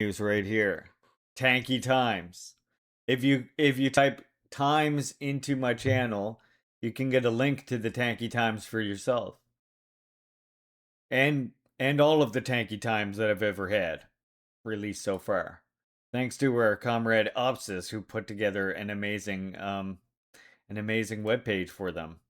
news right here. Tankie Times. If you type Times into my channel, you can get a link to the Tankie Times for yourself. And all of the Tankie Times that I've ever had released so far. Thanks to our comrade Opsis, who put together an amazing webpage for them.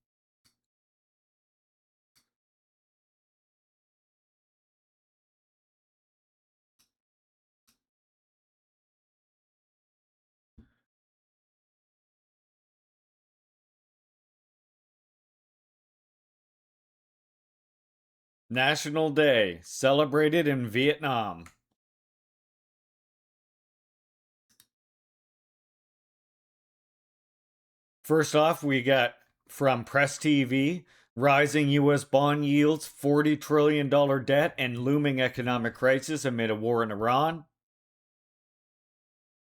National Day, celebrated in Vietnam. First off, we got from Press TV, rising U.S. bond yields, $40 trillion debt, and looming economic crisis amid a war in Iran.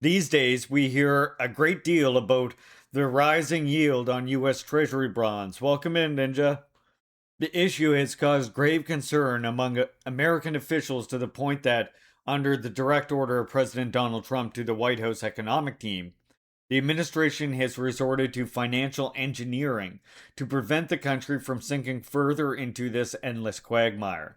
These days, we hear a great deal about the rising yield on U.S. Treasury bonds. Welcome in, Ninja. The issue has caused grave concern among American officials to the point that, under the direct order of President Donald Trump to the White House economic team, the administration has resorted to financial engineering to prevent the country from sinking further into this endless quagmire.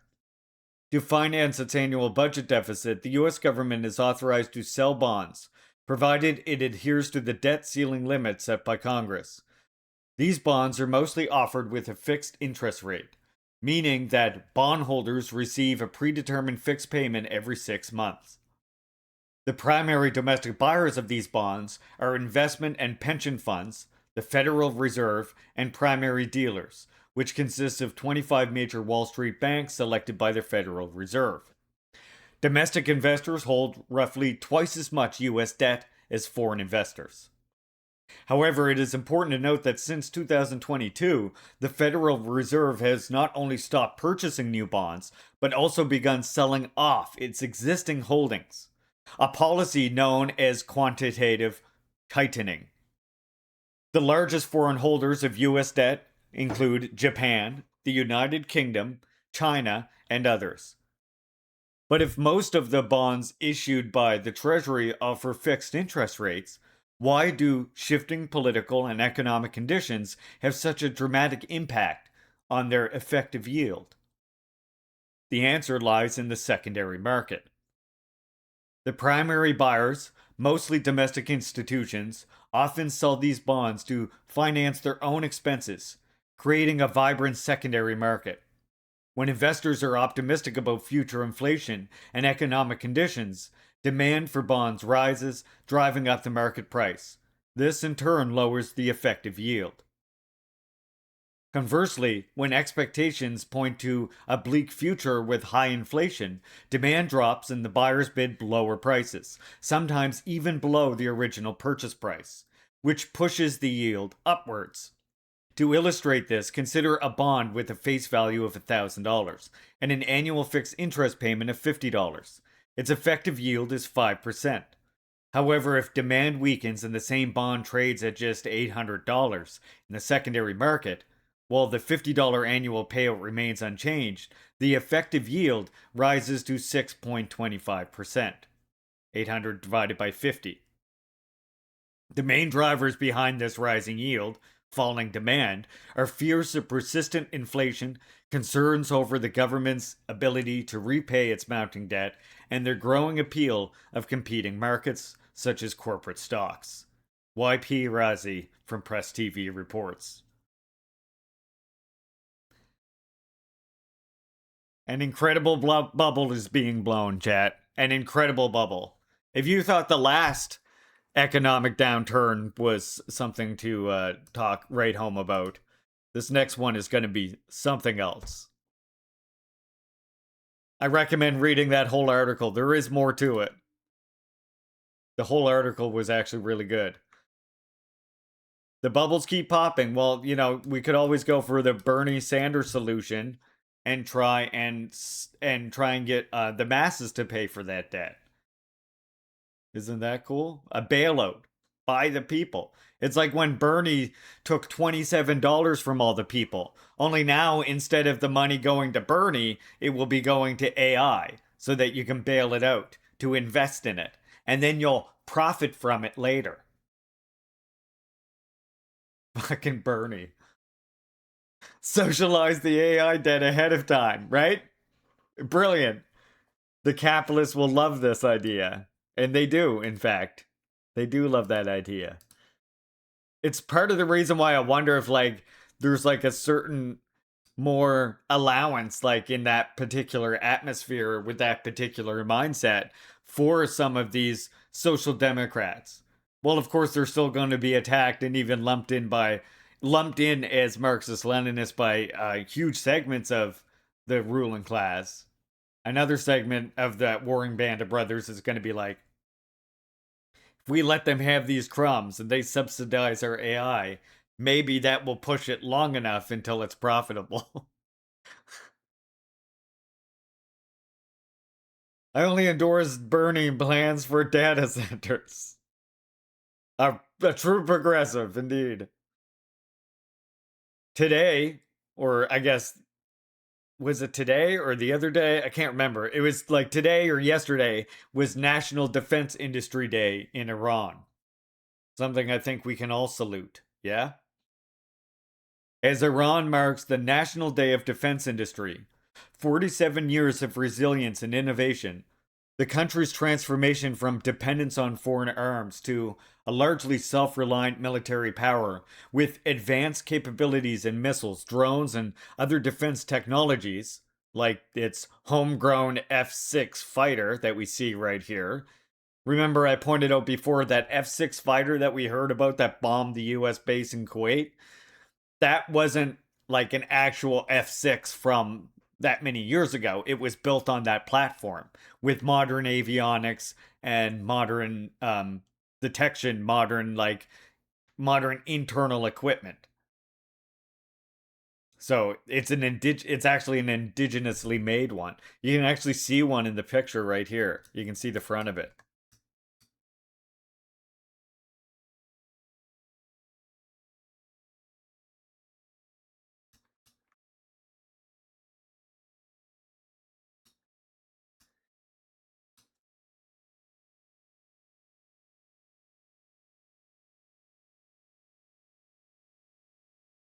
To finance its annual budget deficit, the U.S. government is authorized to sell bonds, provided it adheres to the debt ceiling limits set by Congress. These bonds are mostly offered with a fixed interest rate, meaning that bondholders receive a predetermined fixed payment every 6 months. The primary domestic buyers of these bonds are investment and pension funds, the Federal Reserve, and primary dealers, which consists of 25 major Wall Street banks selected by the Federal Reserve. Domestic investors hold roughly twice as much U.S. debt as foreign investors. However, it is important to note that since 2022, the Federal Reserve has not only stopped purchasing new bonds, but also begun selling off its existing holdings, a policy known as quantitative tightening. The largest foreign holders of U.S. debt include Japan, the United Kingdom, China, and others. But if most of the bonds issued by the Treasury offer fixed interest rates, why do shifting political and economic conditions have such a dramatic impact on their effective yield? The answer lies in the secondary market. The primary buyers, mostly domestic institutions, often sell these bonds to finance their own expenses, creating a vibrant secondary market. When investors are optimistic about future inflation and economic conditions, demand for bonds rises, driving up the market price. This in turn lowers the effective yield. Conversely, when expectations point to a bleak future with high inflation, demand drops and the buyers bid lower prices, sometimes even below the original purchase price, which pushes the yield upwards. To illustrate this, consider a bond with a face value of $1,000 and an annual fixed interest payment of $50. Its effective yield is 5%. However, if demand weakens and the same bond trades at just $800 in the secondary market, while the $50 annual payout remains unchanged, the effective yield rises to 6.25%. 800 divided by 50. The main drivers behind this rising yield, falling demand, are fears of persistent inflation, concerns over the government's ability to repay its mounting debt, and their growing appeal of competing markets, such as corporate stocks. YP Razi from Press TV reports. An incredible bubble is being blown, chat. An incredible bubble. If you thought the last economic downturn was something to talk right home about, this next one is going to be something else. I recommend reading that whole article. There is more to it. The whole article was actually really good. The bubbles keep popping. Well, you know, we could always go for the Bernie Sanders solution and try and get the masses to pay for that debt. Isn't that cool? A bailout by the people. It's like when Bernie took $27 from all the people. Only now, instead of the money going to Bernie, it will be going to AI so that you can bail it out to invest in it, and then you'll profit from it later. Fucking Bernie. Socialize the AI debt ahead of time, right? Brilliant. The capitalists will love this idea. And they do, in fact. They do love that idea. It's part of the reason why I wonder if, like, there's, like, a certain more allowance, like, in that particular atmosphere with that particular mindset for some of these social democrats. Well, of course, they're still going to be attacked and even lumped in as Marxist-Leninists by huge segments of the ruling class. Another segment of that warring band of brothers is going to be like, if we let them have these crumbs and they subsidize our AI, maybe that will push it long enough until it's profitable. I only endorse burning plans for data centers. A true progressive, indeed. Today, or I guess, was it today or the other day? I can't remember. It was like today or yesterday was National Defense Industry Day in Iran. Something I think we can all salute. Yeah? As Iran marks the National Day of Defense Industry, 47 years of resilience and innovation, the country's transformation from dependence on foreign arms to a largely self reliant military power with advanced capabilities in missiles, drones, and other defense technologies, like its homegrown F-6 fighter that we see right here. Remember, I pointed out before that F-6 fighter that we heard about that bombed the US base in Kuwait? That wasn't like an actual F-6 from that many years ago. It was built on that platform with modern avionics and modern detection, modern internal equipment. So it's actually an indigenously made one. You can actually see one in the picture right here. You can see the front of it.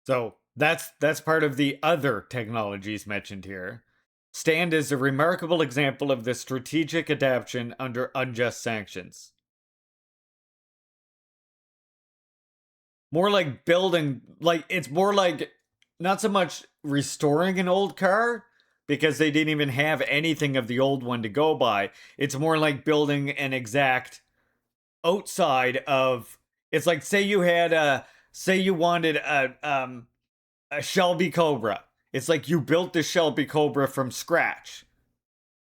So that's part of the other technologies mentioned here. Stand is a remarkable example of the strategic adaptation under unjust sanctions. More like building, like it's more like not so much restoring an old car because they didn't even have anything of the old one to go by. It's more like building an exact outside of. It's like say you wanted a Shelby Cobra. It's like you built the Shelby Cobra from scratch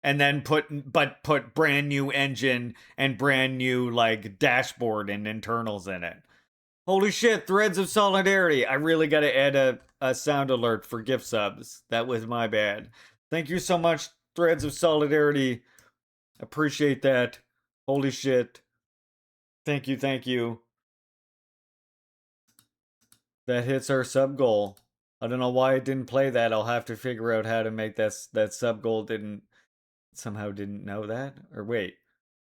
and then put brand new engine and brand new like dashboard and internals in it. Holy shit, Threads of Solidarity. I really got to add a sound alert for gift subs. That was my bad. Thank you so much, Threads of Solidarity. Appreciate that. Holy shit. Thank you, thank you. That hits our sub goal. I don't know why it didn't play that. I'll have to figure out how to make that sub goal didn't know that. Or wait.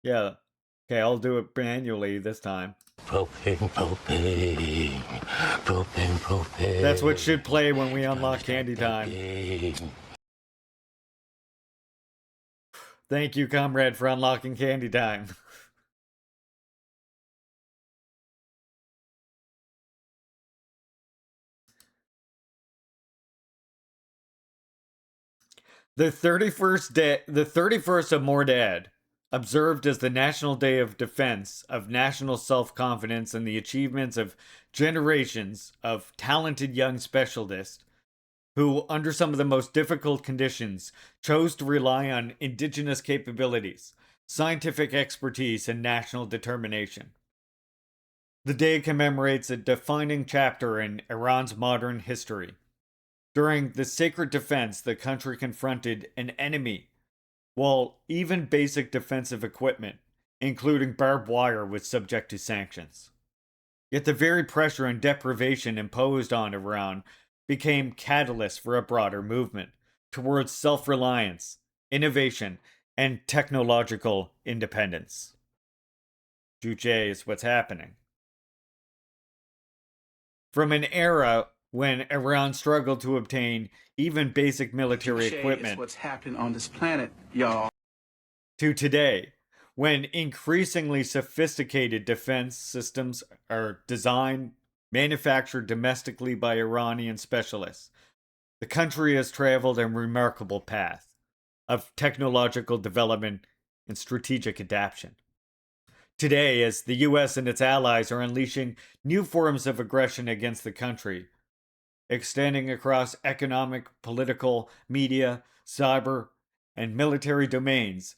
Yeah. Okay, I'll do it manually this time. Propane, propane, propane, propane. That's what should play when we unlock Candy Time. Thank you, comrade, for unlocking Candy Time. The 31st of Mordad, observed as the National Day of Defense, of national self-confidence and the achievements of generations of talented young specialists who, under some of the most difficult conditions, chose to rely on indigenous capabilities, scientific expertise, and national determination. The day commemorates a defining chapter in Iran's modern history. During the sacred defense, the country confronted an enemy, while even basic defensive equipment, including barbed wire, was subject to sanctions. Yet the very pressure and deprivation imposed on Iran became catalysts for a broader movement towards self reliance, innovation, and technological independence. Juche is what's happening. From an era when Iran struggled to obtain even basic military Juche is equipment what's happening on this planet, y'all. to today, when increasingly sophisticated defense systems are designed, manufactured domestically by Iranian specialists, the country has traveled a remarkable path of technological development and strategic adaptation. Today, as the US and its allies are unleashing new forms of aggression against the country, extending across economic, political, media, cyber, and military domains,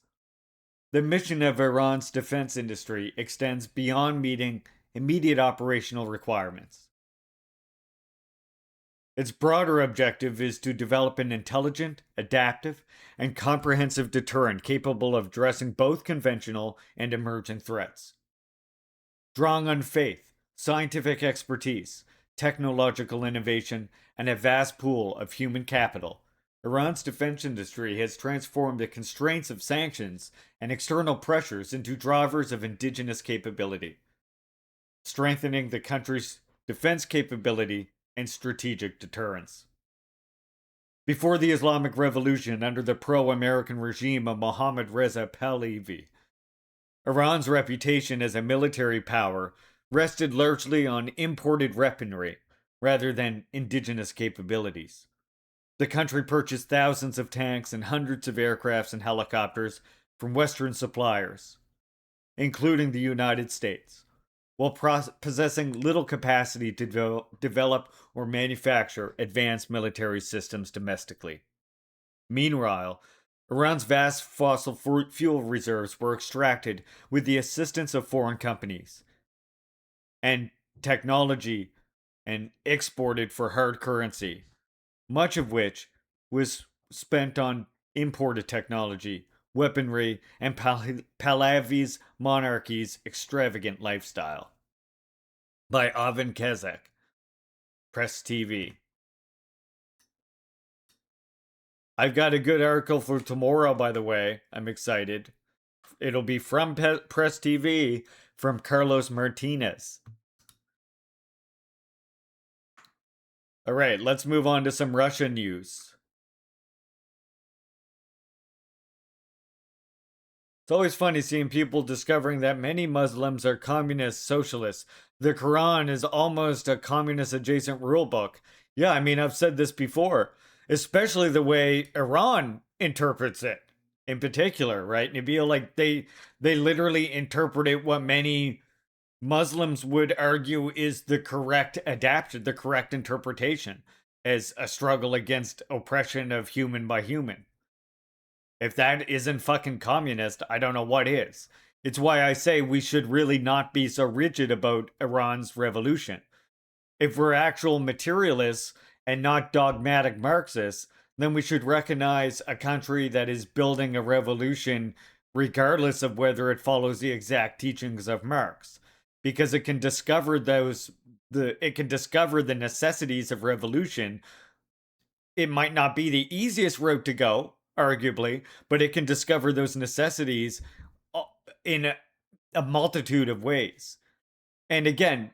the mission of Iran's defense industry extends beyond meeting immediate operational requirements. Its broader objective is to develop an intelligent, adaptive, and comprehensive deterrent capable of addressing both conventional and emerging threats. Drawing on faith, scientific expertise, technological innovation, and a vast pool of human capital, Iran's defense industry has transformed the constraints of sanctions and external pressures into drivers of indigenous capability, strengthening the country's defense capability and strategic deterrence. Before the Islamic Revolution under the pro-American regime of Mohammad Reza Pahlavi, Iran's reputation as a military power rested largely on imported weaponry rather than indigenous capabilities. The country purchased thousands of tanks and hundreds of aircrafts and helicopters from Western suppliers, including the United States, while possessing little capacity to develop or manufacture advanced military systems domestically. Meanwhile, Iran's vast fossil fuel reserves were extracted with the assistance of foreign companies and technology and exported for hard currency, much of which was spent on imported technology, weaponry, and Pahlavi's monarchy's extravagant lifestyle. By Avin Kezek, Press TV. I've got a good article for tomorrow, by the way. I'm excited. It'll be from Press TV from Carlos Martinez. All right, let's move on to some Russian news. It's always funny seeing people discovering that many Muslims are communist socialists. The Quran is almost a communist adjacent rule book. Yeah, I mean, I've said this before, especially the way Iran interprets it in particular, right? Nabil, like they literally interpret it what many Muslims would argue is the correct adaptation, the correct interpretation as a struggle against oppression of human by human. If that isn't fucking communist, I don't know what is. It's why I say we should really not be so rigid about Iran's revolution. If we're actual materialists and not dogmatic Marxists, then we should recognize a country that is building a revolution regardless of whether it follows the exact teachings of Marx, because it can discover the necessities of revolution. It might not be the easiest route to go, arguably, but it can discover those necessities in a multitude of ways. And again,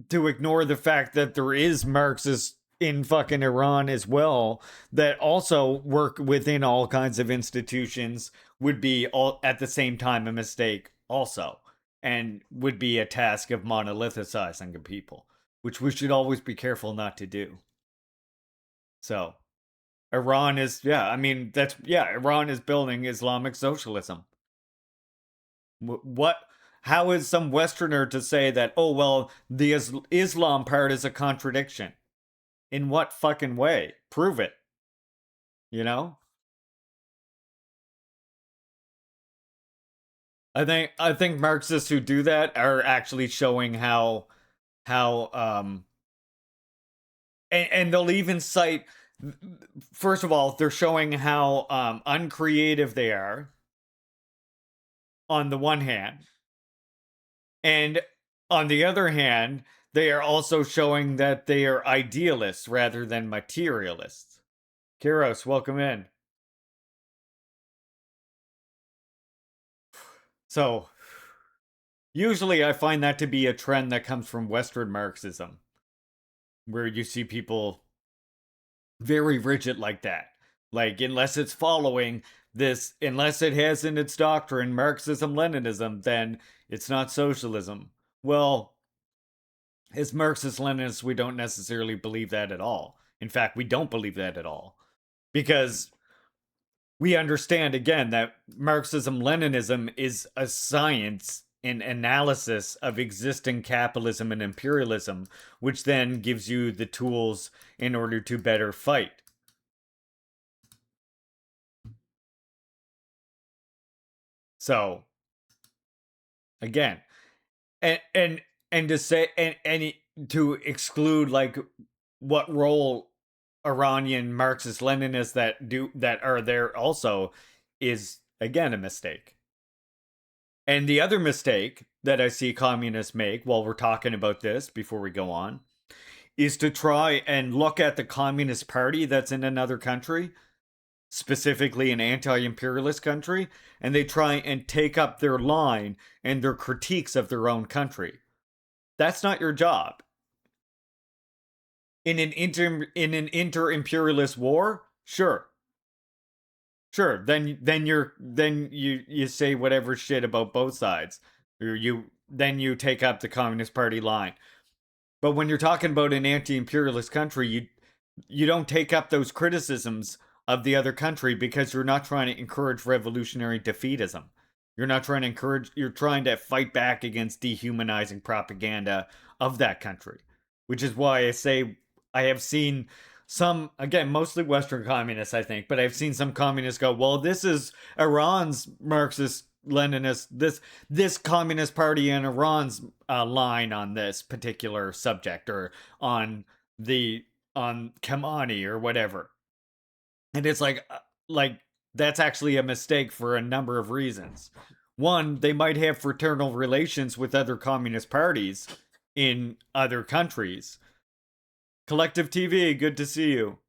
to ignore the fact that there is Marxists in fucking Iran as well that also work within all kinds of institutions would be all at the same time a mistake also, and would be a task of monolithicizing the people, which we should always be careful not to do. So Iran is, yeah, I mean, Iran is building Islamic socialism. What, how is some Westerner to say that, oh, well, the Islam part is a contradiction? In what fucking way? Prove it. You know? I think Marxists who do that are actually showing how and they'll even cite, first of all, they're showing how uncreative they are on the one hand, and on the other hand, they are also showing that they are idealists rather than materialists. Kiros, welcome in. So, usually I find that to be a trend that comes from Western Marxism, where you see people very rigid like that. Like, unless it's following this, unless it has in its doctrine Marxism-Leninism, then it's not socialism. Well, as Marxist-Leninists, we don't necessarily believe that at all. In fact, we don't believe that at all. Because we understand, again, that Marxism-Leninism is a science and analysis of existing capitalism and imperialism, which then gives you the tools in order to better fight. So, again, and to say and to exclude like what role Iranian Marxist Leninists that are there also is again a mistake. And the other mistake that I see communists make while we're talking about this before we go on is to try and look at the Communist Party that's in another country, specifically an anti-imperialist country, and they try and take up their line and their critiques of their own country. That's not your job. In an inter-imperialist war, sure. Sure, then you say whatever shit about both sides. Or you take up the Communist Party line. But when you're talking about an anti-imperialist country, you don't take up those criticisms of the other country because you're not trying to encourage revolutionary defeatism. You're trying to fight back against dehumanizing propaganda of that country. Which is why I say I have seen some, again, mostly Western communists, I think, but I've seen some communists go, well, this is Iran's Marxist Leninist, this Communist Party in Iran's line on this particular subject, or on Khamenei or whatever. And it's like that's actually a mistake for a number of reasons. One, they might have fraternal relations with other communist parties in other countries. Collective TV, good to see you.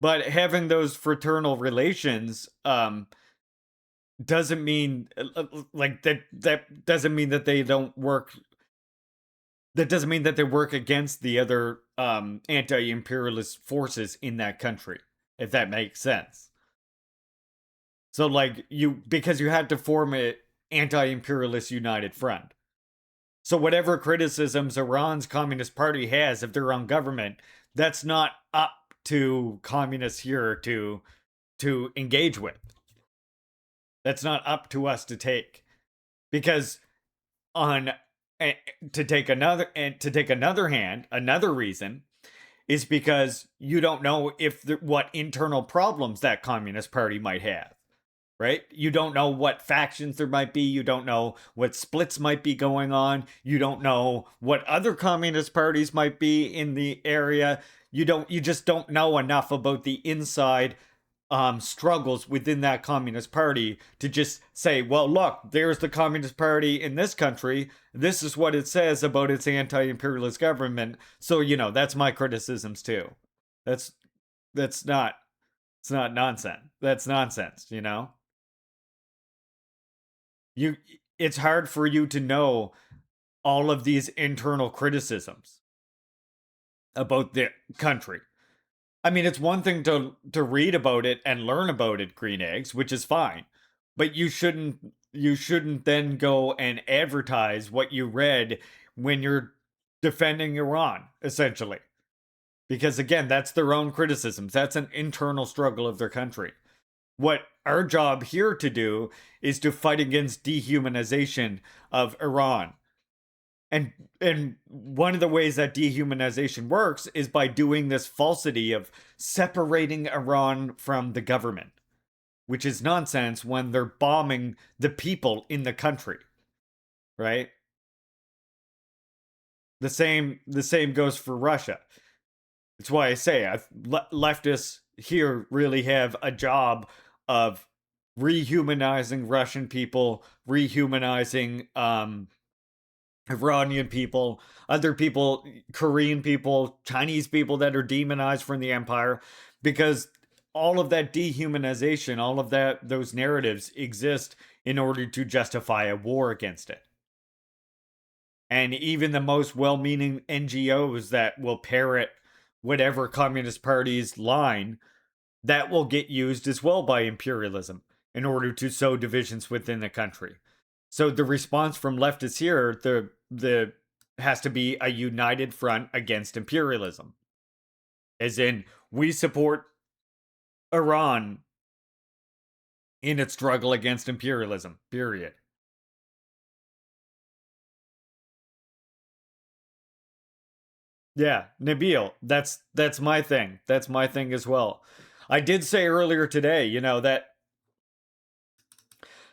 But having those fraternal relations doesn't mean like that doesn't mean that they don't work. That doesn't mean that they work against the other anti-imperialist forces in that country, if that makes sense. So like because you had to form an anti-imperialist united front. So whatever criticisms Iran's Communist Party has of their own government, that's not up to communists here to engage with. That's not up to us to take. Because on to take another reason is because you don't know what internal problems that Communist Party might have. Right? You don't know what factions there might be. You don't know what splits might be going on. You don't know what other communist parties might be in the area. You just don't know enough about the inside struggles within that communist party to just say, well, look, there's the Communist Party in this country. This is what it says about its anti-imperialist government. So, that's my criticisms too. That's not, it's not nonsense. That's nonsense, it's hard for you to know all of these internal criticisms about the country. I mean, it's one thing to read about it and learn about it, green eggs, which is fine. But you shouldn't then go and advertise what you read when you're defending Iran, essentially. Because again, that's their own criticisms. That's an internal struggle of their country. What our job here to do is to fight against dehumanization of Iran. And one of the ways that dehumanization works is by doing this falsity of separating Iran from the government, which is nonsense when they're bombing the people in the country, right? The same goes for Russia. That's why I say leftists here really have a job of rehumanizing Russian people, rehumanizing Iranian people, other people, Korean people, Chinese people that are demonized from the empire, because all of that dehumanization, all of those narratives exist in order to justify a war against it. And even the most well meaning NGOs that will parrot whatever Communist Party's line, that will get used as well by imperialism in order to sow divisions within the country. So the response from leftists here, the has to be a united front against imperialism. As in, we support Iran in its struggle against imperialism. Period. Yeah, Nabil, that's my thing. That's my thing as well. I did say earlier today, that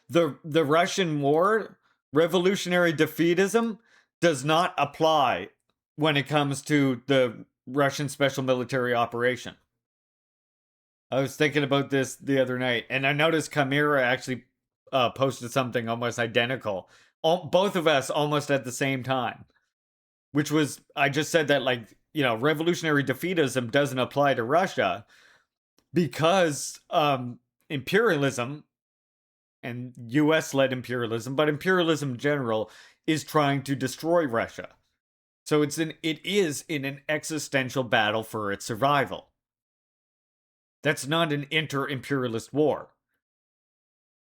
the Russian war, revolutionary defeatism, does not apply when it comes to the Russian special military operation. I was thinking about this the other night, and I noticed Kamira actually posted something almost identical. Both of us almost at the same time, which was, I just said that, like, revolutionary defeatism doesn't apply to Russia because imperialism and US led imperialism, but imperialism in general is trying to destroy Russia. So it is in an existential battle for its survival. That's not an inter-imperialist war.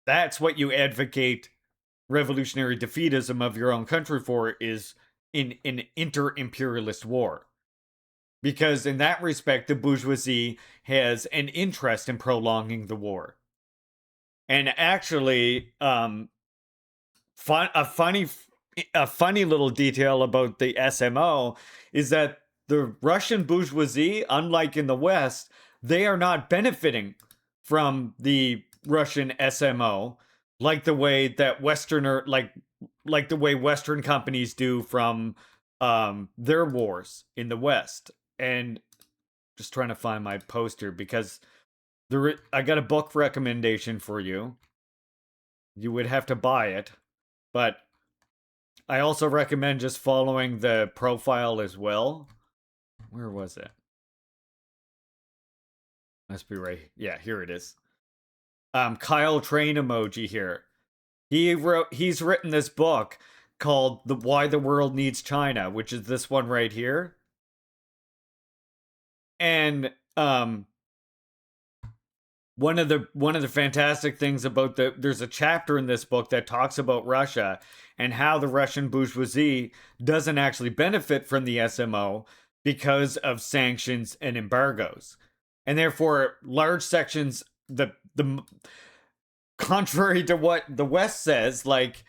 That's what you advocate revolutionary defeatism of your own country for, is in an inter-imperialist war. Because in that respect, the bourgeoisie has an interest in prolonging the war. And actually, a funny little detail about the SMO is that the Russian bourgeoisie, unlike in the West, they are not benefiting from the Russian SMO like the way that like the way Western companies do from their wars in the West. And just trying to find my poster because I got a book recommendation for you. You would have to buy it, but I also recommend just following the profile as well. Where was it? Must be right. Yeah, here it is. Kyle Train emoji here. He's written this book called "The Why the World Needs China," which is this one right here. And one of the fantastic things about there's a chapter in this book that talks about Russia and how the Russian bourgeoisie doesn't actually benefit from the SMO because of sanctions and embargoes. And therefore large sections, the contrary to what the West says, like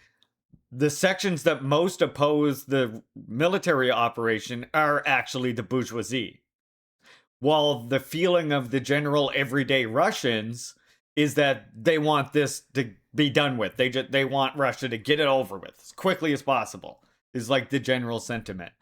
the sections that most oppose the military operation are actually the bourgeoisie. While the feeling of the general everyday Russians is that they want this to be done with. They want Russia to get it over with as quickly as possible, is like the general sentiment.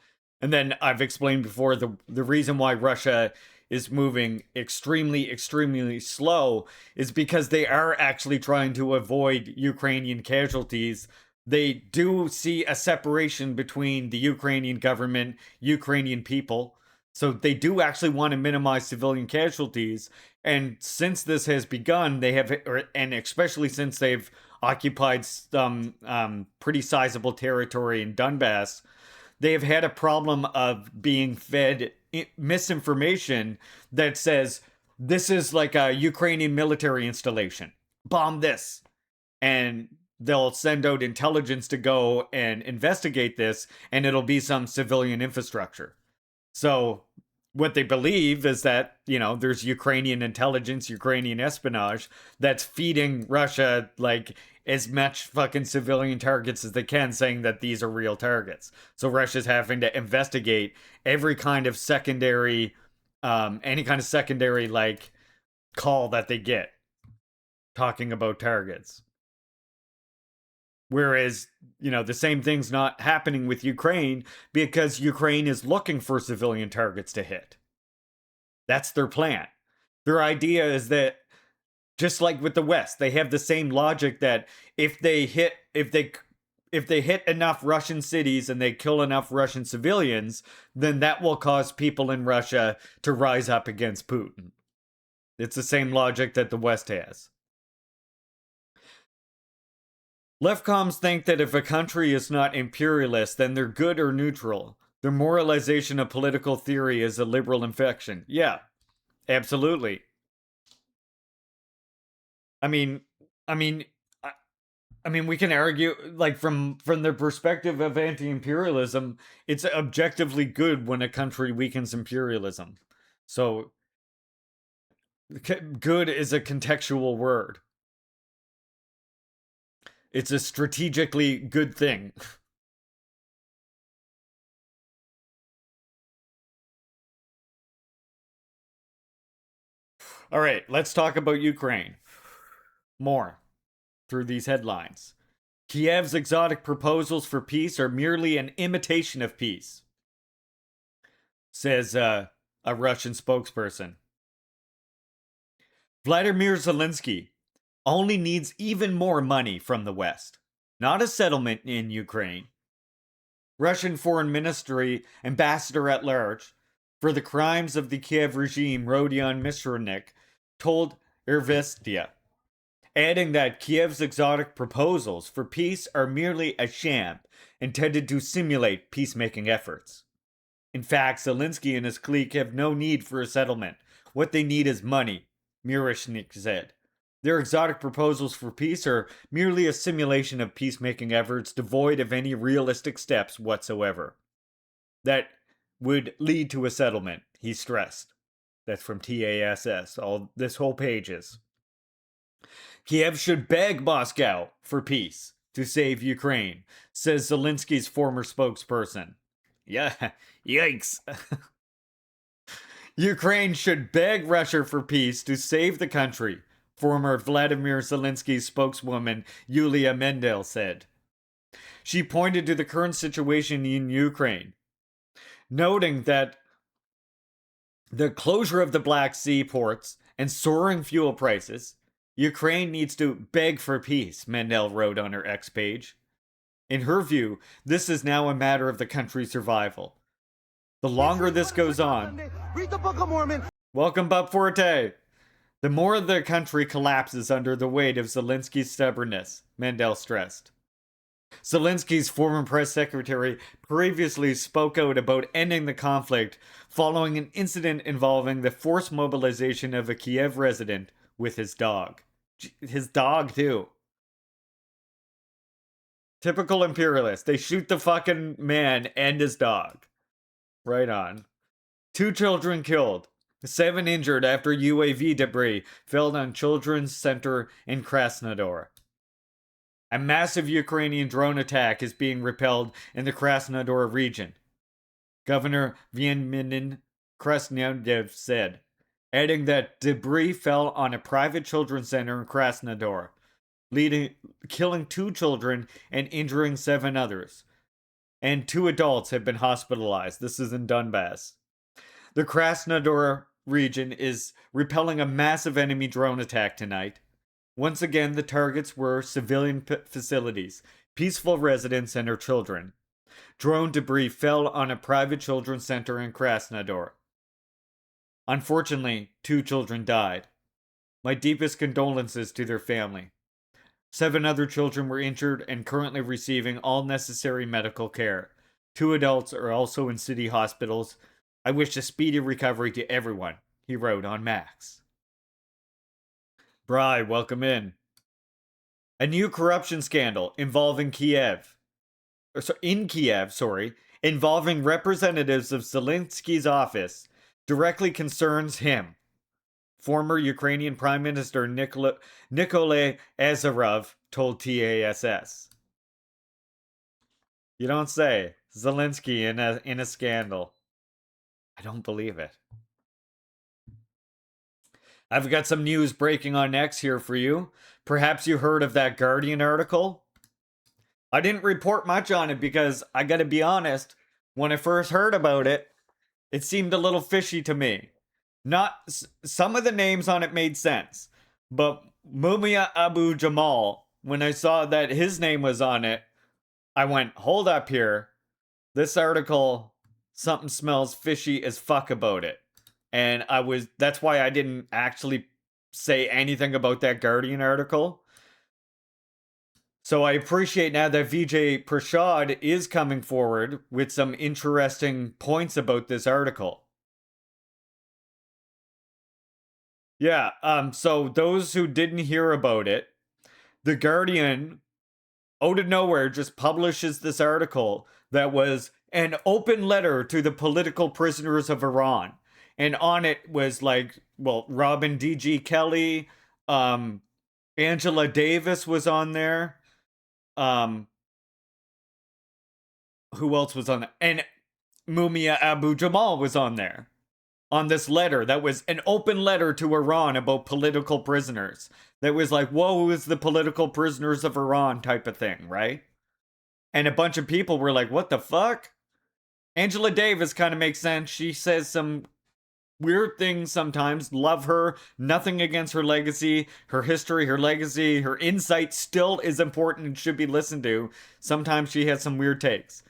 And then I've explained before the reason why Russia is moving extremely slow is because they are actually trying to avoid Ukrainian casualties. They do see a separation between the Ukrainian government, Ukrainian people. So they do actually want to minimize civilian casualties. And since this has begun, and especially since they've occupied some pretty sizable territory in Donbass, they have had a problem of being fed misinformation that says this is like a Ukrainian military installation. Bomb this. And they'll send out intelligence to go and investigate this, and it'll be some civilian infrastructure. So what they believe is that, there's Ukrainian intelligence, Ukrainian espionage that's feeding Russia like as much fucking civilian targets as they can, saying that these are real targets. So Russia's having to investigate every kind of secondary, any kind of secondary like call that they get talking about targets. Whereas, the same thing's not happening with Ukraine because Ukraine is looking for civilian targets to hit. That's their plan. Their idea is that, just like with the West, they have the same logic that if they hit enough Russian cities and they kill enough Russian civilians, then that will cause people in Russia to rise up against Putin. It's the same logic that the West has. Leftcoms think that if a country is not imperialist, then they're good or neutral. Their moralization of political theory is a liberal infection. Yeah, absolutely. I mean, I mean, I, I mean, we can argue like from the perspective of anti-imperialism, it's objectively good when a country weakens imperialism. So, good is a contextual word. It's a strategically good thing. All right, let's talk about Ukraine more through these headlines. Kiev's exotic proposals for peace are merely an imitation of peace, says a Russian spokesperson. Vladimir Zelensky only needs even more money from the West, not a settlement in Ukraine. Russian Foreign Ministry Ambassador at Large for the crimes of the Kiev regime, Rodion Mishronik, told Irvestia, adding that Kiev's exotic proposals for peace are merely a sham intended to simulate peacemaking efforts. In fact, Zelensky and his clique have no need for a settlement. What they need is money, Miroshnik said. Their exotic proposals for peace are merely a simulation of peacemaking efforts devoid of any realistic steps whatsoever. That would lead to a settlement, he stressed. That's from TASS. All this whole page is. Kiev should beg Moscow for peace to save Ukraine, says Zelensky's former spokesperson. Yeah, yikes. Ukraine should beg Russia for peace to save the country, former Vladimir Zelensky spokeswoman Yulia Mendel said. She pointed to the current situation in Ukraine, noting that the closure of the Black Sea ports and soaring fuel prices, Ukraine needs to beg for peace, Mendel wrote on her X page. In her view, this is now a matter of the country's survival. The longer this goes on, read the Book of Mormon. Welcome, Bob Forte. The more the country collapses under the weight of Zelensky's stubbornness, Mendel stressed. Zelensky's former press secretary previously spoke out about ending the conflict following an incident involving the forced mobilization of a Kiev resident with his dog. His dog, too. Typical imperialist. They shoot the fucking man and his dog. Right on. 2 children killed. 7 injured after UAV debris fell on Children's Center in Krasnodar. A massive Ukrainian drone attack is being repelled in the Krasnodar region, Governor Vyanin Krasnodev said, adding that debris fell on a private children's center in Krasnodar, killing 2 children and injuring 7 others. And 2 adults have been hospitalized. This is in Donbass. The Krasnodar region is repelling a massive enemy drone attack tonight. Once again, the targets were civilian facilities, peaceful residents, and their children. Drone debris fell on a private children's center in Krasnodar. Unfortunately, 2 children died. My deepest condolences to their family. 7 other children were injured and currently receiving all necessary medical care. 2 adults are also in city hospitals. I wish a speedy recovery to everyone, he wrote on Max. Bry, welcome in. A new corruption scandal involving involving representatives of Zelensky's office directly concerns him. Former Ukrainian Prime Minister Nikolay Azarov told TASS. You don't say. Zelensky in a scandal. I don't believe it. I've got some news breaking on X here for you. Perhaps you heard of that Guardian article? I didn't report much on it because, I gotta be honest, when I first heard about it, it seemed a little fishy to me. Some of the names on it made sense, but Mumia Abu Jamal, when I saw that his name was on it, I went, hold up here. This article, something smells fishy as fuck about it. And that's why I didn't actually say anything about that Guardian article. So I appreciate now that Vijay Prashad is coming forward with some interesting points about this article. Yeah, so those who didn't hear about it, The Guardian, out of nowhere, just publishes this article that was an open letter to the political prisoners of Iran. And on it was like, well, Robin D.G. Kelly, Angela Davis was on there. Um, who else was on there? And Mumia Abu Jamal was on there on this letter that was an open letter to Iran about political prisoners. That was like, woe is the political prisoners of Iran type of thing, right? And a bunch of people were like, what the fuck? Angela Davis kind of makes sense. She says some weird things sometimes. Love her. Nothing against her legacy, her history, her legacy, her insight still is important and should be listened to. Sometimes she has some weird takes.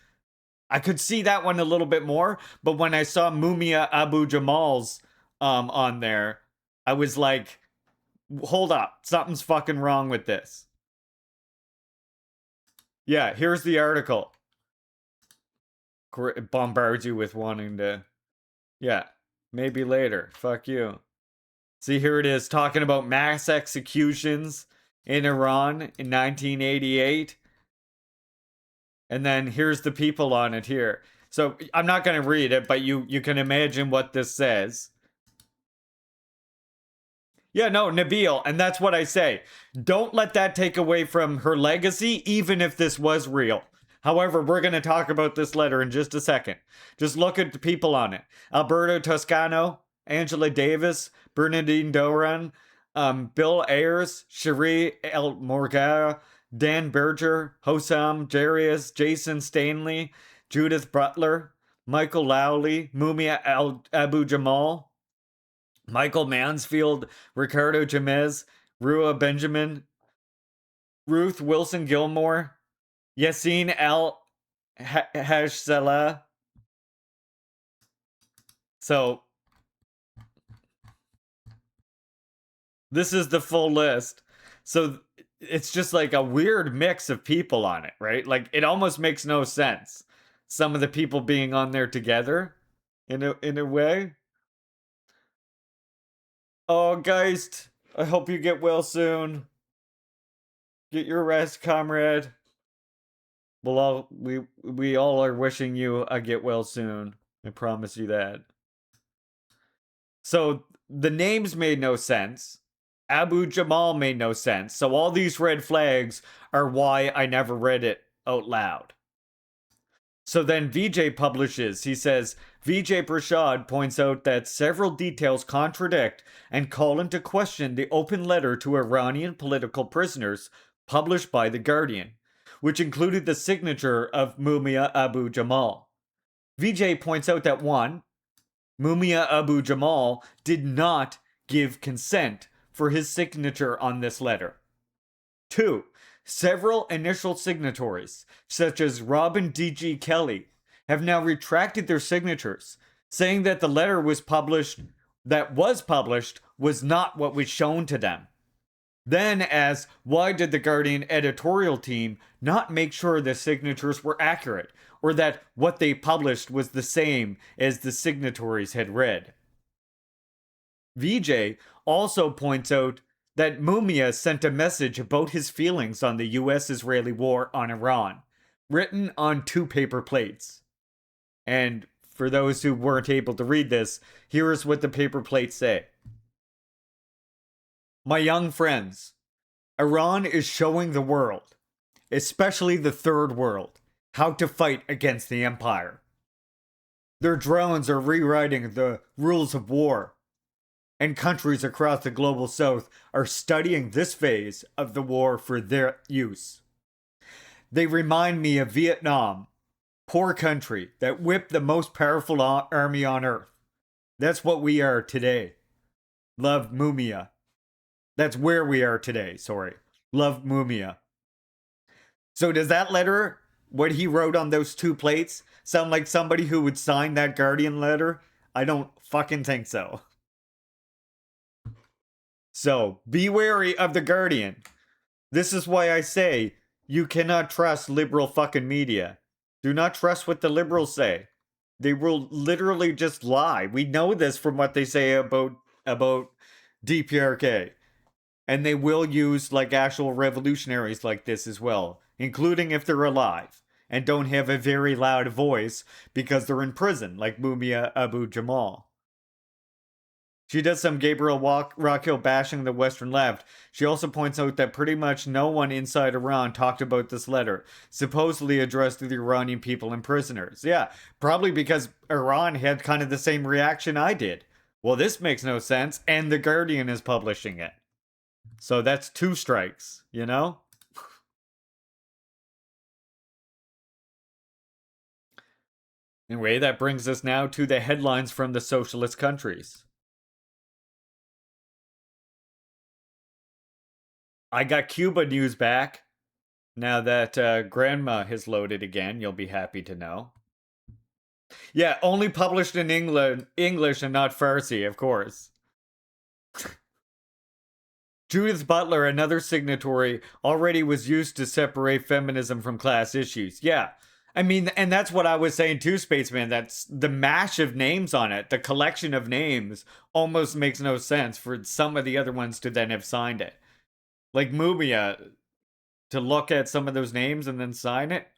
I could see that one a little bit more, but when I saw Mumia Abu Jamal's on there, I was like, hold up, something's fucking wrong with this. Yeah, here's the article. It bombards you with wanting to, yeah, maybe later. Fuck you. See, here it is talking about mass executions in Iran in 1988. And then here's the people on it here. So I'm not going to read it, but you can imagine what this says. Yeah, no, Nabil, and that's what I say. Don't let that take away from her legacy, even if this was real. However, we're going to talk about this letter in just a second. Just look at the people on it. Alberto Toscano, Angela Davis, Bernardine Doran, Bill Ayers, Cherie El Morgara, Dan Berger, Hossam Jarius, Jason Stanley, Judith Butler, Michael Lowley, Mumia Abu Jamal, Michael Mansfield, Ricardo Jamez, Rua Benjamin, Ruth Wilson Gilmore, Yassine El Hashsalah. So, this is the full list. So, it's just like a weird mix of people on it, right? Like, it almost makes no sense. Some of the people being on there together in a way. Oh, Geist, I hope you get well soon. Get your rest, comrade. We all are wishing you a get well soon. I promise you that. So the names made no sense. Abu Jamal made no sense. So all these red flags are why I never read it out loud. So then Vijay publishes. He says, Vijay Prashad points out that several details contradict and call into question the open letter to Iranian political prisoners published by The Guardian, which included the signature of Mumia Abu Jamal. Vijay points out that 1. Mumia Abu Jamal did not give consent for his signature on this letter. 2. Several initial signatories, such as Robin D.G. Kelly, have now retracted their signatures, saying that the letter was published was not what was shown to them. Then, as why did the Guardian editorial team not make sure the signatures were accurate, or that what they published was the same as the signatories had read? Vijay also points out that Mumia sent a message about his feelings on the US-Israeli war on Iran, written on 2 paper plates. And for those who weren't able to read this, here is what the paper plates say. My young friends, Iran is showing the world, especially the third world, how to fight against the empire. Their drones are rewriting the rules of war, and countries across the global south are studying this phase of the war for their use. They remind me of Vietnam, poor country that whipped the most powerful army on earth. That's what we are today. Love Mumia. That's where we are today, sorry. Love Mumia. So does that letter, what he wrote on those 2 plates, sound like somebody who would sign that Guardian letter? I don't fucking think so. So, be wary of the Guardian. This is why I say, You cannot trust liberal fucking media. Do not trust what the liberals say. They will literally just lie. We know this from what they say about DPRK. And they will use like actual revolutionaries like this as well, including if they're alive and don't have a very loud voice because they're in prison, like Mumia Abu Jamal. She does some Gabriel Rockhill bashing the Western left. She also points out that pretty much no one inside Iran talked about this letter, supposedly addressed to the Iranian people and prisoners. Yeah, probably because Iran had kind of the same reaction I did. Well, this makes no sense, and The Guardian is publishing it. So that's two strikes, you know? Anyway, that brings us now to the headlines from the socialist countries. I got Cuba news back. Now that Grandma has loaded again, you'll be happy to know. Yeah, only published in English and not Farsi, of course. Judith Butler, another signatory, already was used to separate feminism from class issues. Yeah. I mean, and that's what I was saying too, Spaceman. That's the mash of names on it, the collection of names almost makes no sense for some of the other ones to then have signed it. Like Mumia, to look at some of those names and then sign it,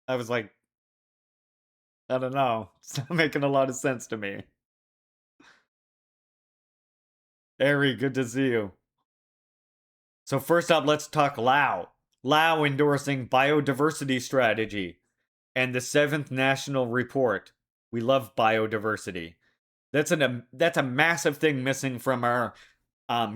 I was like, I don't know. It's not making a lot of sense to me. Ari, good to see you. So first up, let's talk Lao. Lao endorsing biodiversity strategy and the 7th National Report. We love biodiversity. That's a massive thing missing from our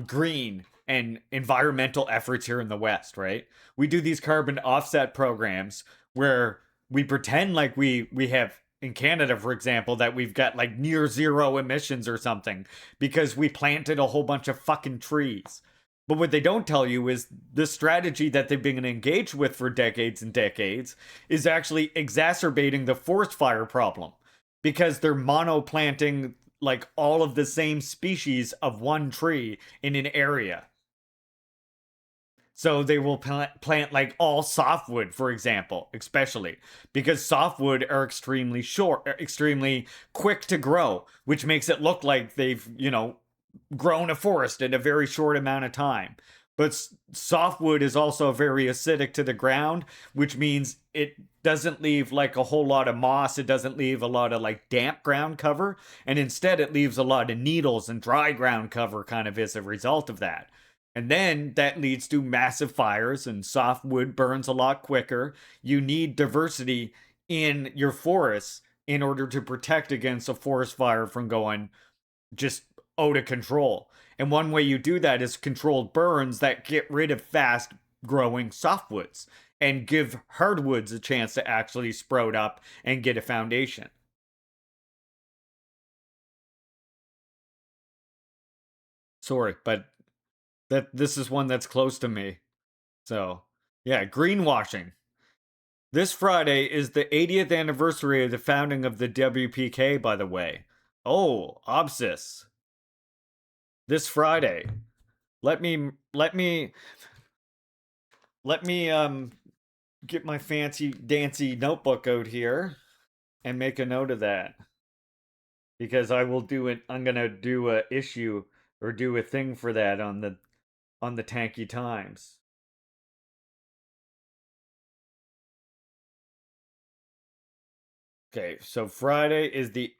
green and environmental efforts here in the West, right? We do these carbon offset programs where we pretend like we have in Canada, for example, that we've got like near zero emissions or something because we planted a whole bunch of fucking trees. But what they don't tell you is the strategy that they've been engaged with for decades and decades is actually exacerbating the forest fire problem because they're monoplanting like all of the same species of one tree in an area. So they will plant like all softwood, for example, especially because softwood are extremely short, extremely quick to grow, which makes it look like they've, grown a forest in a very short amount of time. But softwood is also very acidic to the ground, which means it doesn't leave like a whole lot of moss. It doesn't leave a lot of like damp ground cover. And instead, it leaves a lot of needles and dry ground cover kind of as a result of that. And then that leads to massive fires, and softwood burns a lot quicker. You need diversity in your forests in order to protect against a forest fire from going just out of control. And one way you do that is controlled burns that get rid of fast growing softwoods and give hardwoods a chance to actually sprout up and get a foundation. Sorry, but this is one that's close to me. So, yeah, greenwashing. This Friday is the 80th anniversary of the founding of the WPK, by the way. Oh, obsis. This Friday. Let me get my fancy dancy notebook out here and make a note of that. Because I will do it. I'm gonna do a issue or do a thing for that on the Tankie Times. Okay, so Friday is the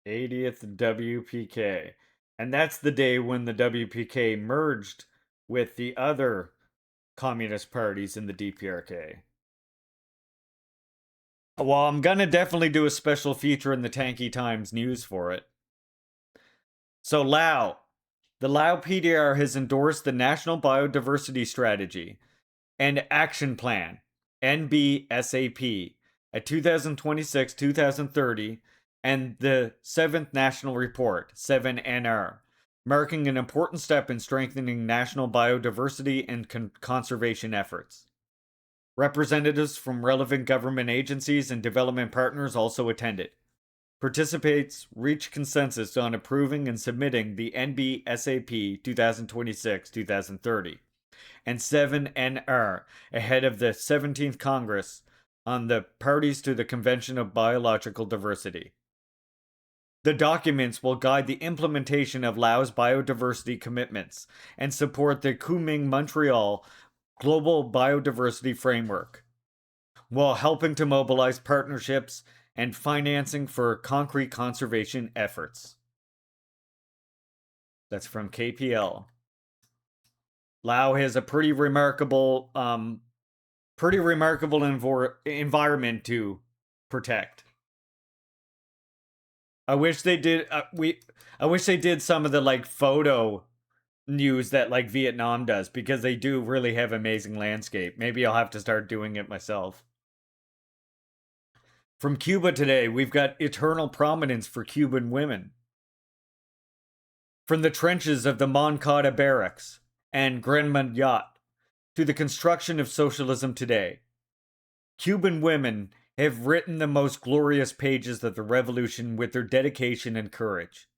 80th WPK. And that's the day when the WPK merged with the other communist parties in the DPRK. Well, I'm gonna definitely do a special feature in the Tankie Times news for it. So Lao. The Lao PDR has endorsed the National Biodiversity Strategy and Action Plan, NBSAP, at 2026-2030, and the 7th National Report, 7NR, marking an important step in strengthening national biodiversity and conservation efforts. Representatives from relevant government agencies and development partners also attended. Participates reached consensus on approving and submitting the NBSAP 2026-2030 and 7NR ahead of the 17th Congress on the parties to the Convention of Biological Diversity. The documents will guide the implementation of Laos biodiversity commitments and support the Kunming-Montreal Global Biodiversity Framework, while helping to mobilize partnerships and financing for concrete conservation efforts. That's from KPL. Laos has a pretty remarkable environment to protect. I wish they did. I wish they did some of the like photo news that like Vietnam does, because they do really have amazing landscape. Maybe I'll have to start doing it myself. From Cuba today, we've got eternal prominence for Cuban women. From the trenches of the Moncada barracks and Grenman yacht to the construction of socialism today, Cuban women have written the most glorious pages of the revolution with their dedication and courage.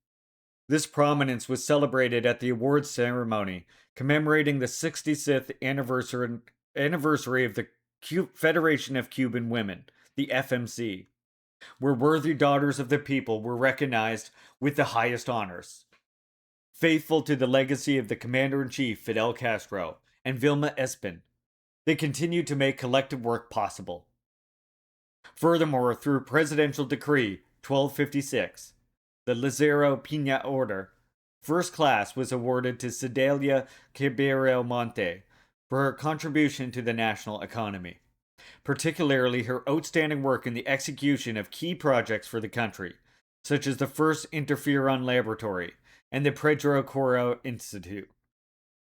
This prominence was celebrated at the awards ceremony commemorating the 65th anniversary of the Federation of Cuban Women, the FMC, where worthy daughters of the people were recognized with the highest honors. Faithful to the legacy of the Commander-in-Chief Fidel Castro and Vilma Espin, they continued to make collective work possible. Furthermore, through Presidential Decree 1256, the Lazaro Piña Order, first class was awarded to Sedalia Caballero Monte for her contribution to the national economy, particularly her outstanding work in the execution of key projects for the country, such as the first interferon laboratory and the Pedro Coro Institute.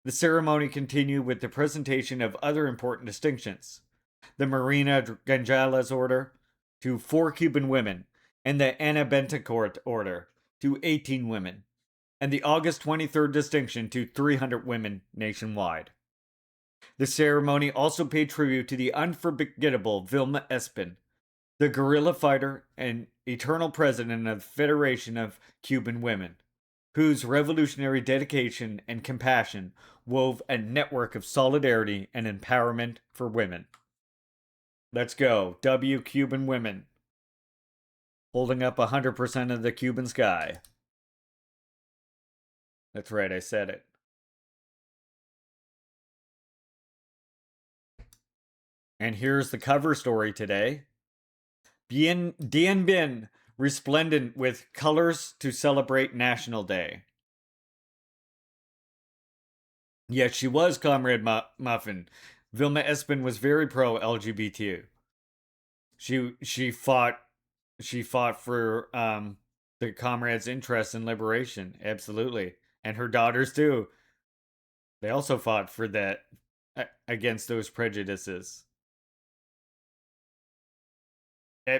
The ceremony continued with the presentation of other important distinctions: the Marina Gonzalez Order to 4 Cuban women, and the Ana Bentecourt Order to 18 women, and the August 23rd distinction to 300 women nationwide. The ceremony also paid tribute to the unforgettable Vilma Espin, the guerrilla fighter and eternal president of the Federation of Cuban Women, whose revolutionary dedication and compassion wove a network of solidarity and empowerment for women. Let's go, W Cuban women. Holding up 100% of the Cuban sky. That's right, I said it. And here's the cover story today. Dien Bien, resplendent with colors to celebrate National Day. Yes, she was, Comrade Muffin. Vilma Espin was very pro LGBT. She fought for the comrades' interests and liberation, absolutely, and her daughters too. They also fought for that, against those prejudices.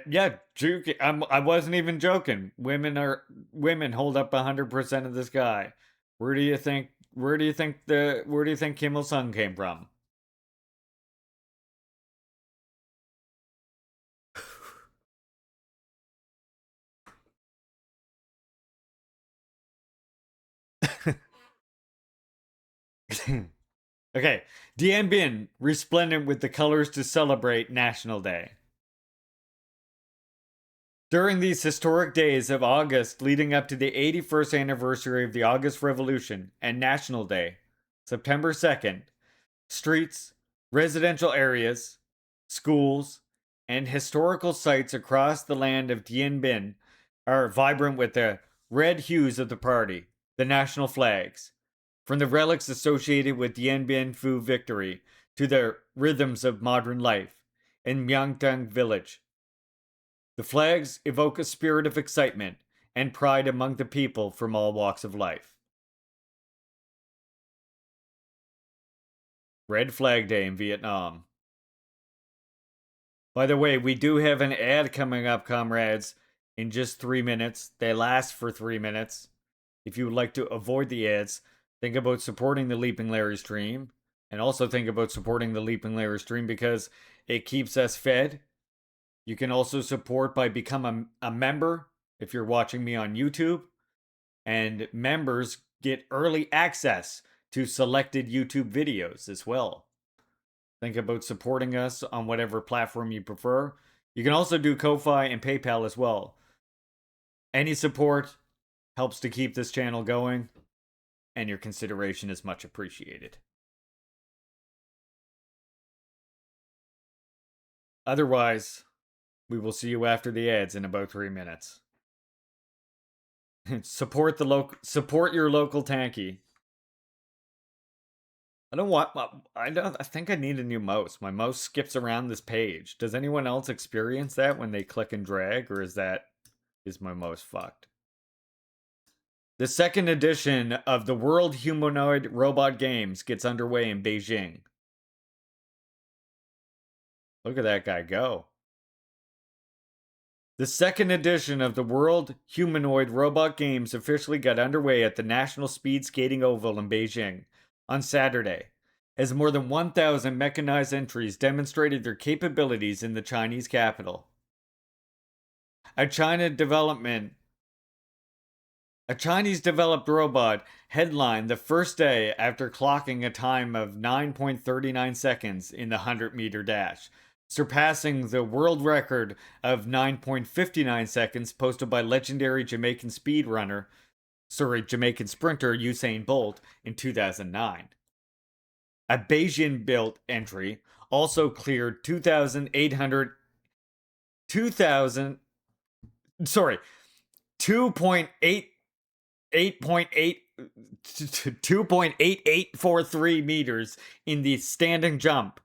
Yeah, I wasn't even joking. Women hold up 100% of the sky. Where do you think Kim Il Sung came from? Okay, Dien Bien, resplendent with the colors to celebrate National Day. During these historic days of August leading up to the 81st anniversary of the August Revolution and National Day, September 2nd, streets, residential areas, schools, and historical sites across the land of Dien Bien are vibrant with the red hues of the party, the national flags, from the relics associated with Dien Bien Phu victory to the rhythms of modern life in Myeongdong village. The flags evoke a spirit of excitement and pride among the people from all walks of life. Red Flag Day in Vietnam. By the way, we do have an ad coming up, comrades, in just 3 minutes. They last for 3 minutes. If you would like to avoid the ads, think about supporting the Leaping Larry stream, and also think about supporting the Leaping Larry stream because it keeps us fed. You can also support by becoming a member if you're watching me on YouTube, and members get early access to selected YouTube videos as well. Think about supporting us on whatever platform you prefer. You can also do Ko-Fi and PayPal as well. Any support helps to keep this channel going, and your consideration is much appreciated. Otherwise, we will see you after the ads in about 3 minutes. Support your local Tankie. I think I need a new mouse. My mouse skips around this page. Does anyone else experience that when they click and drag, or is my mouse fucked? The second edition of the World Humanoid Robot Games gets underway in Beijing. Look at that guy go. The second edition of the World Humanoid Robot Games officially got underway at the National Speed Skating Oval in Beijing on Saturday, as more than 1,000 mechanized entries demonstrated their capabilities in the Chinese capital. A Chinese developed robot headlined the first day after clocking a time of 9.39 seconds in the 100-meter dash, surpassing the world record of 9.59 seconds posted by legendary Jamaican sprinter Usain Bolt in 2009. A Beijing-built entry also cleared 2.8 2.8843 meters in the standing jump.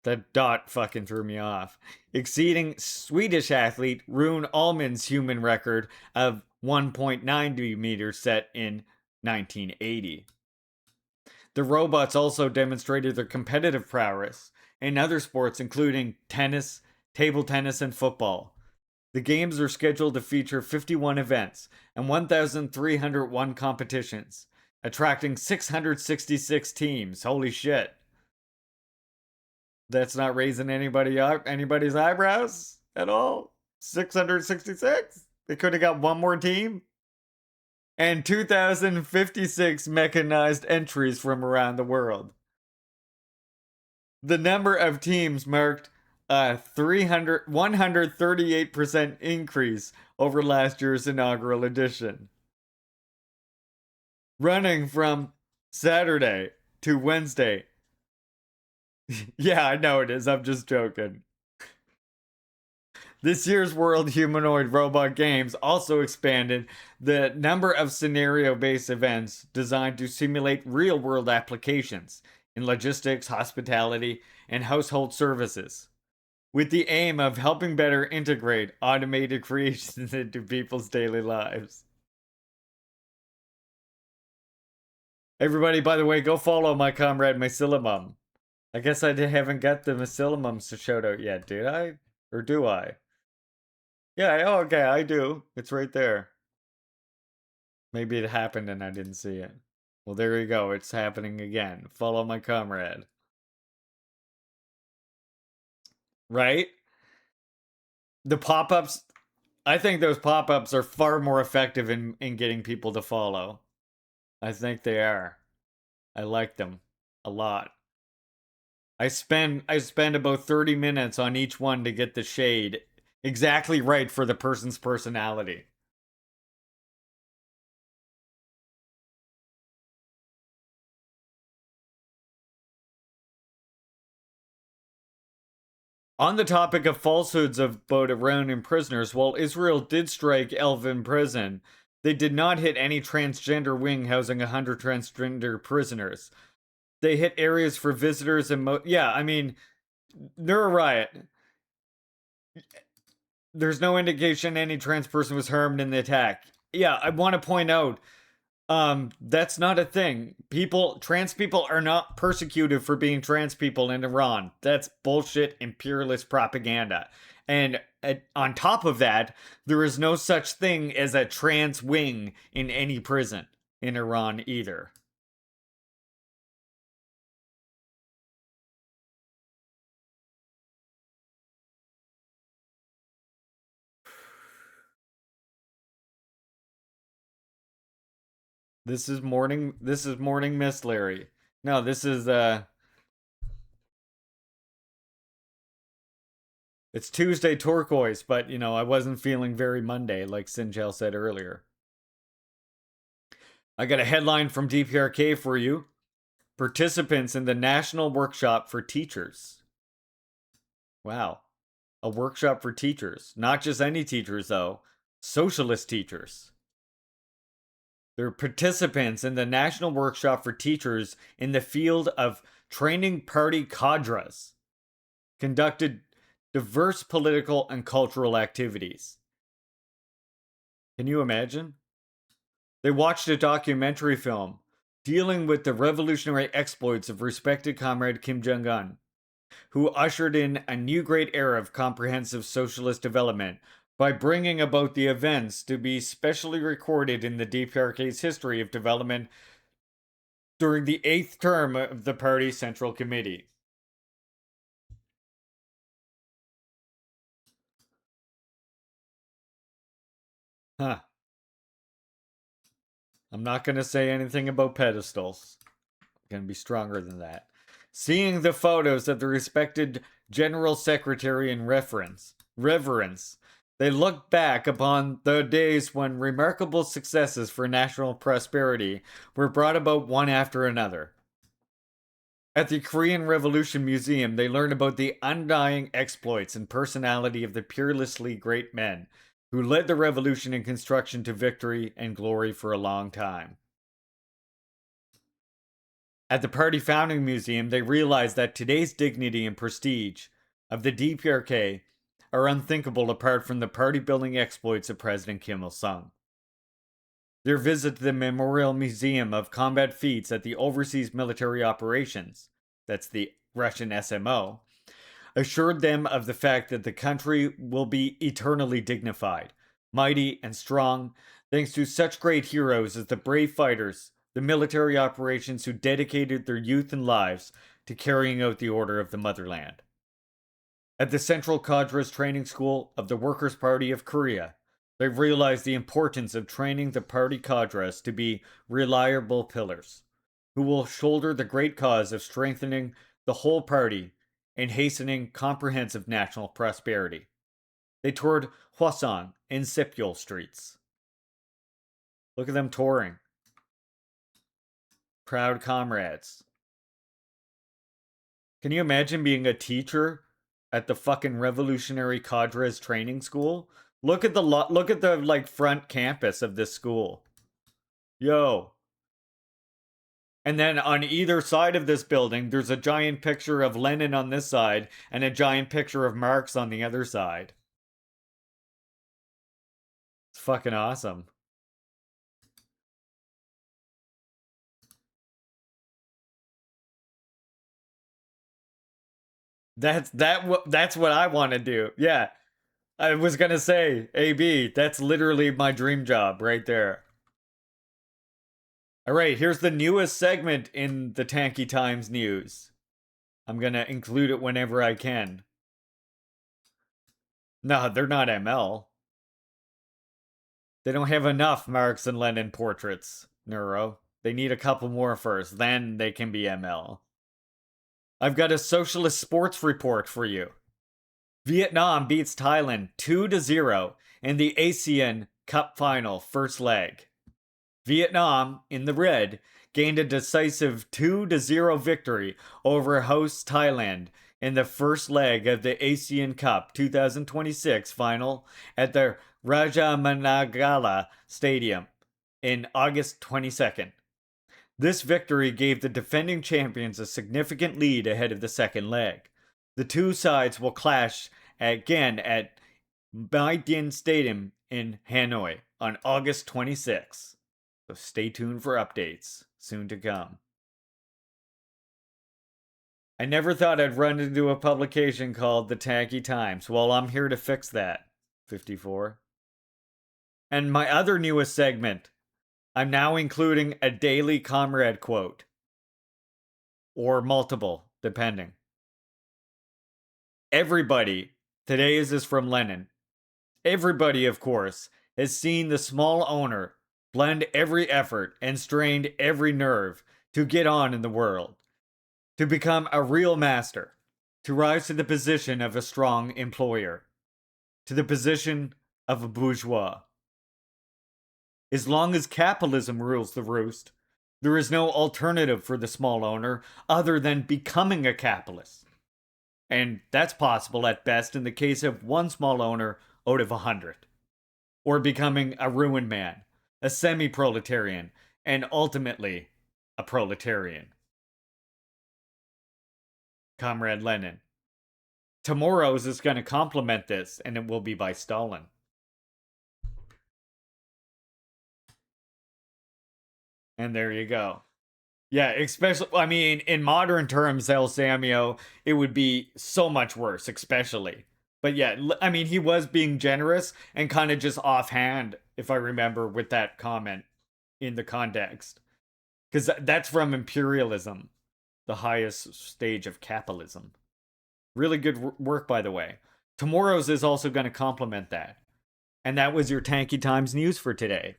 That dot fucking threw me off. Exceeding Swedish athlete Rune Allman's human record of 1.90 meters set in 1980. The robots also demonstrated their competitive prowess in other sports, including tennis, table tennis, and football. The games are scheduled to feature 51 events and 1,301 competitions, attracting 666 teams. Holy shit. That's not raising anybody's eyebrows at all. 666? They could have got one more team? And 2,056 mechanized entries from around the world. The number of teams marked a 138% increase over last year's inaugural edition. Running from Saturday to Wednesday. Yeah, I know it is. I'm just joking. This year's World Humanoid Robot Games also expanded the number of scenario-based events designed to simulate real-world applications in logistics, hospitality, and household services, with the aim of helping better integrate automated creations into people's daily lives. Everybody, by the way, go follow my comrade Mycelium. I guess I haven't got the Myceliums to shout out yet, did I? Or do I? Yeah, oh, okay, I do. It's right there. Maybe it happened and I didn't see it. Well, there you go. It's happening again. Follow my comrade. Right? The pop-ups, I think those pop-ups are far more effective in getting people to follow. I think they are. I like them a lot. I spend about 30 minutes on each one to get the shade exactly right for the person's personality. On the topic of falsehoods about Iranian prisoners, while Israel did strike Elvin prison, they did not hit any transgender wing housing 100 transgender prisoners. They hit areas for visitors and yeah, I mean, they're a riot. There's no indication any trans person was harmed in the attack. Yeah, I want to point out that's not a thing. Trans people are not persecuted for being trans people in Iran. That's bullshit imperialist propaganda. And on top of that, there is no such thing as a trans wing in any prison in Iran either. This is morning mist, Larry. No, this is it's Tuesday turquoise, but I wasn't feeling very Monday, like Sinjel said earlier. I got a headline from DPRK for you. Participants in the National Workshop for Teachers. Wow. A workshop for teachers. Not just any teachers, though. Socialist teachers. They're participants in the National Workshop for Teachers in the field of training party cadres. Conducted diverse political and cultural activities. Can you imagine? They watched a documentary film dealing with the revolutionary exploits of respected comrade Kim Jong un, who ushered in a new great era of comprehensive socialist development by bringing about the events to be specially recorded in the DPRK's history of development during the 8th term of the party's Central Committee. Huh. I'm not going to say anything about pedestals. I'm going to be stronger than that. Seeing the photos of the respected General Secretary in reverence, they look back upon the days when remarkable successes for national prosperity were brought about one after another. At the Korean Revolution Museum, they learn about the undying exploits and personality of the peerlessly great men who led the revolution and construction to victory and glory for a long time. At the Party Founding Museum, they realize that today's dignity and prestige of the DPRK are unthinkable apart from the party building exploits of President Kim Il sung. Their visit to the Memorial Museum of Combat Feats at the Overseas Military Operations, that's the Russian SMO, assured them of the fact that the country will be eternally dignified, mighty, and strong, thanks to such great heroes as the brave fighters, the military operations who dedicated their youth and lives to carrying out the order of the motherland. At the Central Cadres Training School of the Workers' Party of Korea, they realized the importance of training the party cadres to be reliable pillars, who will shoulder the great cause of strengthening the whole party and hastening comprehensive national prosperity. They toured Hwasong and Sipyol streets. Look at them touring. Proud comrades. Can you imagine being a teacher at the fucking Revolutionary Cadres training school? Look at the like front campus of this school. Yo. And then on either side of this building, there's a giant picture of Lenin on this side and a giant picture of Marx on the other side. It's fucking awesome. That's what I want to do. Yeah. I was going to say, AB, that's literally my dream job right there. All right, here's the newest segment in the Tankie Times news. I'm going to include it whenever I can. No, they're not ML. They don't have enough Marx and Lenin portraits, Neuro. They need a couple more first, then they can be ML. I've got a socialist sports report for you. Vietnam beats Thailand 2-0 in the ASEAN Cup final first leg. Vietnam, in the red, gained a decisive 2-0 victory over host Thailand in the first leg of the ASEAN Cup 2026 final at the Rajamanagala Stadium in August 22nd. This victory gave the defending champions a significant lead ahead of the second leg. The two sides will clash again at My Dien Stadium in Hanoi on August 26. So stay tuned for updates soon to come. I never thought I'd run into a publication called The Tankie Times. Well, I'm here to fix that. 54. And my other newest segment, I'm now including a daily comrade quote. Or multiple, depending. Everybody, today's is from Lenin. Everybody, of course, has seen the small owner blend every effort, and strained every nerve to get on in the world, to become a real master, to rise to the position of a strong employer, to the position of a bourgeois. As long as capitalism rules the roost, there is no alternative for the small owner other than becoming a capitalist. And that's possible at best in the case of one small owner out of 100. Or becoming a ruined man, a semi proletarian, and ultimately a proletarian. Comrade Lenin. Tomorrow's is going to complement this, and it will be by Stalin. And there you go. Yeah, especially, I mean, in modern terms, El Samio, it would be so much worse, especially. But yeah, I mean, he was being generous and kind of just offhand, if I remember, with that comment in the context. Because that's from imperialism, the highest stage of capitalism. Really good work, by the way. Tomorrow's is also going to complement that. And that was your Tankie Times news for today.